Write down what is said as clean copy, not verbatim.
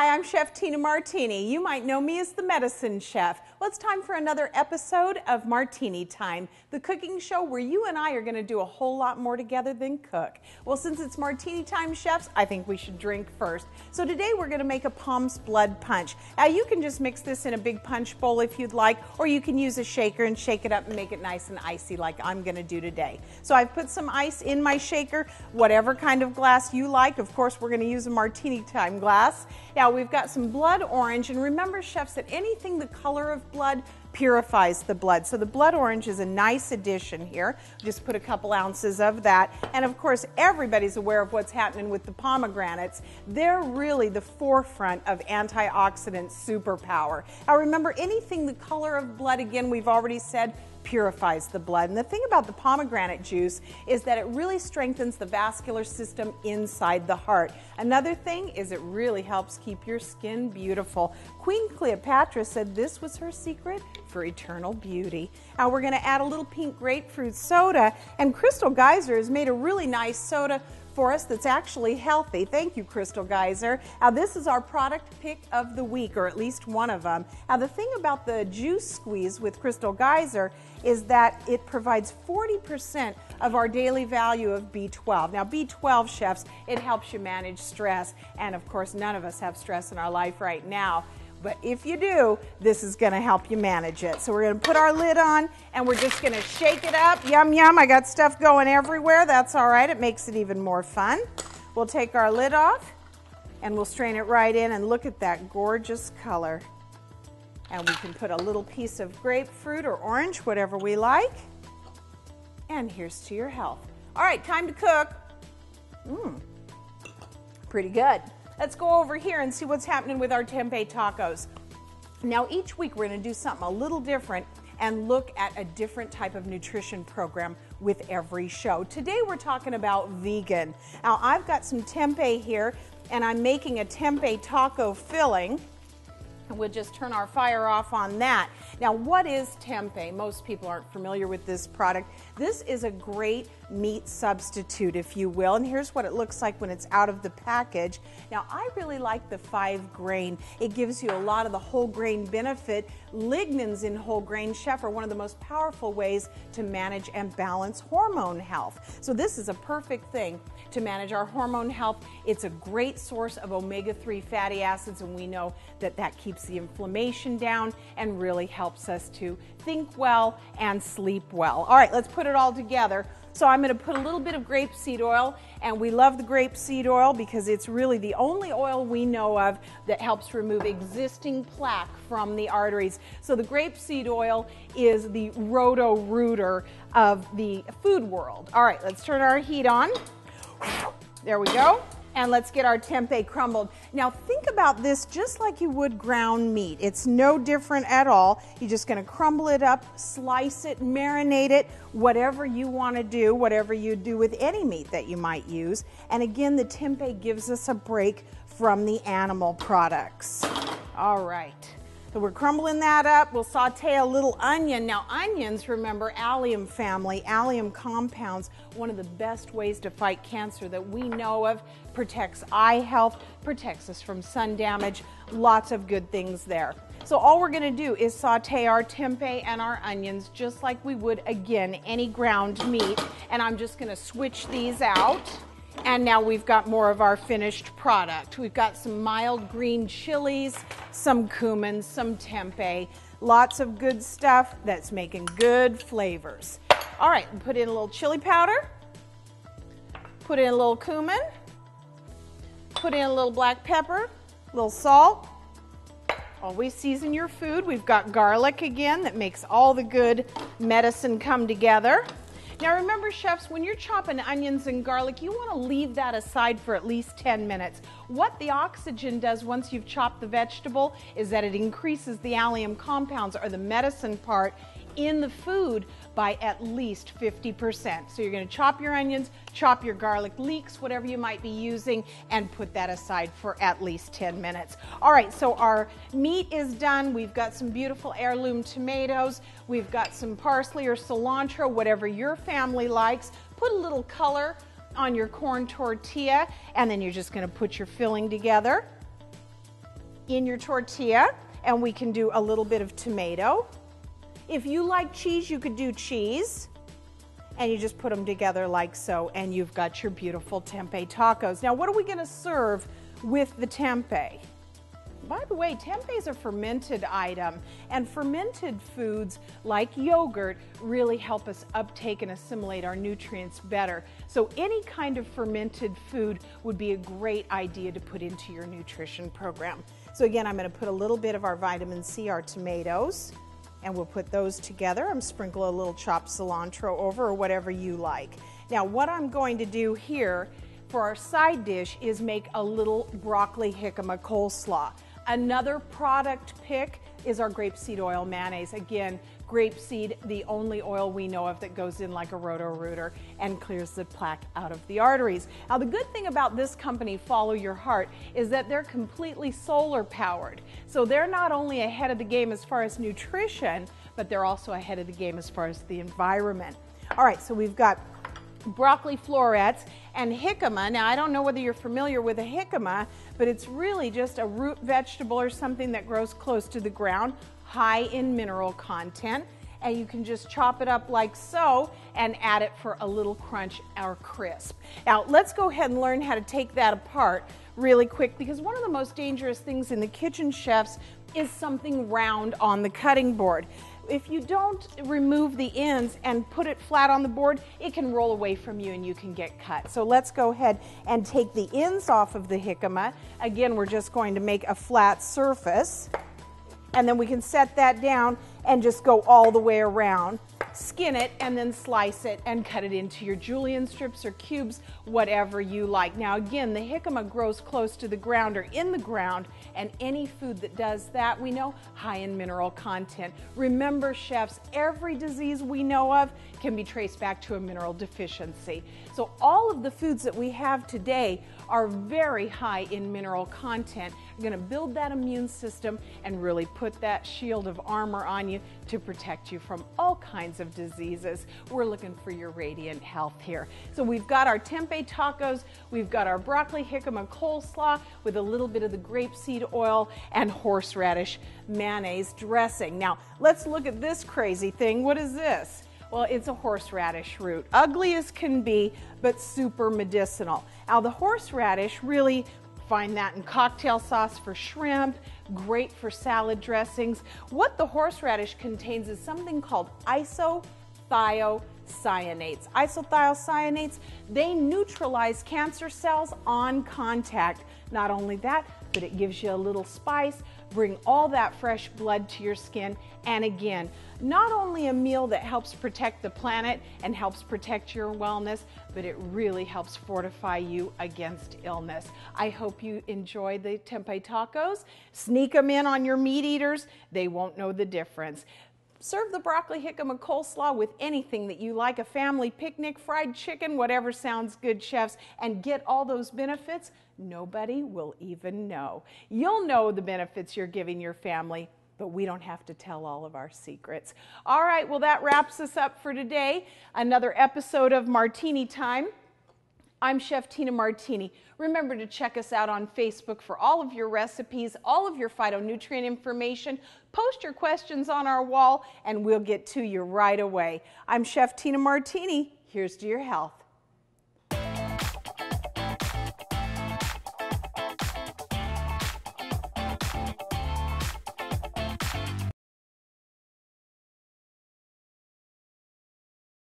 Hi, I'm Chef Tina Martini. You might know me as the Medicine Chef. Well, it's time for another episode of Martini Time, the cooking show where you and I are going to do a whole lot more together than cook. Well, since it's Martini Time, chefs, I think we should drink first. So today we're going to make a Pom's Blood Punch. Now you can just mix this in a big punch bowl if you'd like, or you can use a shaker and shake it up and make it nice and icy like I'm going to do today. So I've put some ice in my shaker, whatever kind of glass you like. Of course, we're going to use a Martini Time glass. Now we've got some blood orange, and remember, chefs, that anything the color of blood purifies the blood. So the blood orange is a nice addition here. Just put a couple ounces of that. And of course, everybody's aware of what's happening with the pomegranates. They're really the forefront of antioxidant superpower. Now remember, anything the color of blood, again, we've already said, purifies the blood. And the thing about the pomegranate juice is that it really strengthens the vascular system inside the heart. Another thing is it really helps keep your skin beautiful. Queen Cleopatra said this was her secret for eternal beauty. Now we're going to add a little pink grapefruit soda, and Crystal Geyser has made a really nice soda for us that's actually healthy. Thank you, Crystal Geyser. Now this is our product pick of the week, or at least one of them. Now the thing about the juice squeeze with Crystal Geyser is that it provides 40% of our daily value of B12. Now B12, chefs, it helps you manage stress, and of course none of us have stress in our life right now. But if you do, this is going to help you manage it. So we're going to put our lid on, and we're just going to shake it up. Yum, yum. I got stuff going everywhere. That's all right. It makes it even more fun. We'll take our lid off, and we'll strain it right in, and look at that gorgeous color. And we can put a little piece of grapefruit or orange, whatever we like. And here's to your health. All right, time to cook. Pretty good. Let's go over here and see what's happening with our Tempeh Tacos. Now each week we're going to do something a little different and look at a different type of nutrition program with every show. Today we're talking about vegan. Now I've got some tempeh here, and I'm making a tempeh taco filling. And we'll just turn our fire off on that. Now, what is tempeh? Most people aren't familiar with this product. This is a great meat substitute, if you will, and here's what it looks like when it's out of the package. Now, I really like the 5 grain. It gives you a lot of the whole grain benefit. Lignans in whole grain, chef, are one of the most powerful ways to manage and balance hormone health. So this is a perfect thing to manage our hormone health. It's a great source of omega-3 fatty acids, and we know that that keeps the inflammation down and really helps us to think well and sleep well. All right, let's put it all together. So I'm going to put a little bit of grapeseed oil, and we love the grapeseed oil because it's really the only oil we know of that helps remove existing plaque from the arteries. So the grapeseed oil is the roto-rooter of the food world. All right, let's turn our heat on. There we go. And let's get our tempeh crumbled. Now think about this just like you would ground meat. It's no different at all. You're just going to crumble it up, slice it, marinate it, whatever you want to do, whatever you do with any meat that you might use. And again, the tempeh gives us a break from the animal products. All right. So we're crumbling that up. We'll saute a little onion. Now onions, remember, allium family, allium compounds, one of the best ways to fight cancer that we know of, protects eye health, protects us from sun damage, lots of good things there. So all we're going to do is saute our tempeh and our onions just like we would, again, any ground meat. And I'm just going to switch these out. And now we've got more of our finished product. We've got some mild green chilies, some cumin, some tempeh, lots of good stuff that's making good flavors. All right, put in a little chili powder, put in a little cumin, put in a little black pepper, a little salt. Always season your food. We've got garlic again that makes all the good medicine come together. Now remember, chefs, when you're chopping onions and garlic, you want to leave that aside for at least 10 minutes. What the oxygen does once you've chopped the vegetable is that it increases the allium compounds, or the medicine part, in the food by at least 50%. So you're going to chop your onions, chop your garlic, leeks, whatever you might be using, and put that aside for at least 10 minutes. All right, so our meat is done. We've got some beautiful heirloom tomatoes. We've got some parsley or cilantro, whatever your family likes. Put a little color on your corn tortilla, and then you're just going to put your filling together. in your tortilla, and we can do a little bit of tomato. If you like cheese, you could do cheese, and you just put them together like so, and you've got your beautiful tempeh tacos. Now, what are we going to serve with the tempeh? By the way, tempeh is a fermented item, and fermented foods like yogurt really help us uptake and assimilate our nutrients better. So any kind of fermented food would be a great idea to put into your nutrition program. So again, I'm going to put a little bit of our vitamin C, our tomatoes, and we'll put those together. I'm sprinkle a little chopped cilantro over, or whatever you like. Now, what I'm going to do here for our side dish is make a little broccoli jicama coleslaw. Another product pick is our grapeseed oil mayonnaise. Again, grapeseed, the only oil we know of that goes in like a Roto-Rooter and clears the plaque out of the arteries. Now, the good thing about this company, Follow Your Heart, is that they're completely solar powered. So they're not only ahead of the game as far as nutrition, but they're also ahead of the game as far as the environment. All right, so we've got broccoli florets and jicama. Now, I don't know whether you're familiar with a jicama, but it's really just a root vegetable or something that grows close to the ground, high in mineral content, and you can just chop it up like so and add it for a little crunch or crisp. Now, let's go ahead and learn how to take that apart really quick, because one of the most dangerous things in the kitchen, chefs, is something round on the cutting board. If you don't remove the ends and put it flat on the board, it can roll away from you and you can get cut. So let's go ahead and take the ends off of the jicama. Again, we're just going to make a flat surface, and then we can set that down and just go all the way around. Skin it and then slice it and cut it into your julienne strips or cubes, whatever you like. Now again, the jicama grows close to the ground or in the ground, and any food that does that, we know, high in mineral content. Remember, chefs, every disease we know of can be traced back to a mineral deficiency. So all of the foods that we have today are very high in mineral content. You're going to build that immune system and really put that shield of armor on you to protect you from all kinds of diseases. We're looking for your radiant health here. So we've got our tempeh tacos, we've got our broccoli jicama coleslaw with a little bit of the grapeseed oil and horseradish mayonnaise dressing. Now let's look at this crazy thing. What is this? Well, it's a horseradish root. Ugly as can be, but super medicinal. Now the horseradish, really find that in cocktail sauce for shrimp, great for salad dressings. What the horseradish contains is something called isothiocyanates. Isothiocyanates, they neutralize cancer cells on contact. Not only that, but it gives you a little spice, bring all that fresh blood to your skin, and again, not only a meal that helps protect the planet and helps protect your wellness, but it really helps fortify you against illness. I hope you enjoy the tempeh tacos. Sneak them in on your meat eaters. They won't know the difference. Serve the broccoli jicama coleslaw with anything that you like, a family picnic, fried chicken, whatever sounds good, chefs, and get all those benefits. Nobody will even know. You'll know the benefits you're giving your family, but we don't have to tell all of our secrets. All right, well, that wraps us up for today. Another episode of Martini Time. I'm Chef Tina Martini. Remember to check us out on Facebook for all of your recipes, all of your phytonutrient information. Post your questions on our wall, and we'll get to you right away. I'm Chef Tina Martini. Here's to your health.